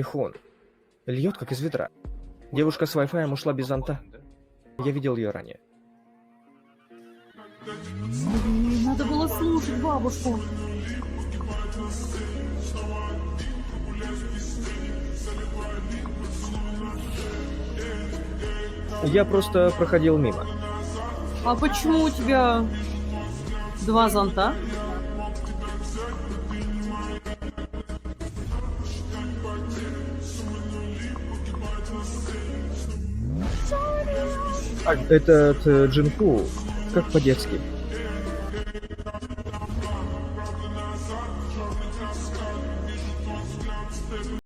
Телефон. Льет, как из ведра. Девушка с Wi-Fi ушла без зонта. Я видел ее ранее. Надо было слушать бабушку. Я просто проходил мимо. А почему у тебя 2 зонта? Этот Джинку, как по-детски.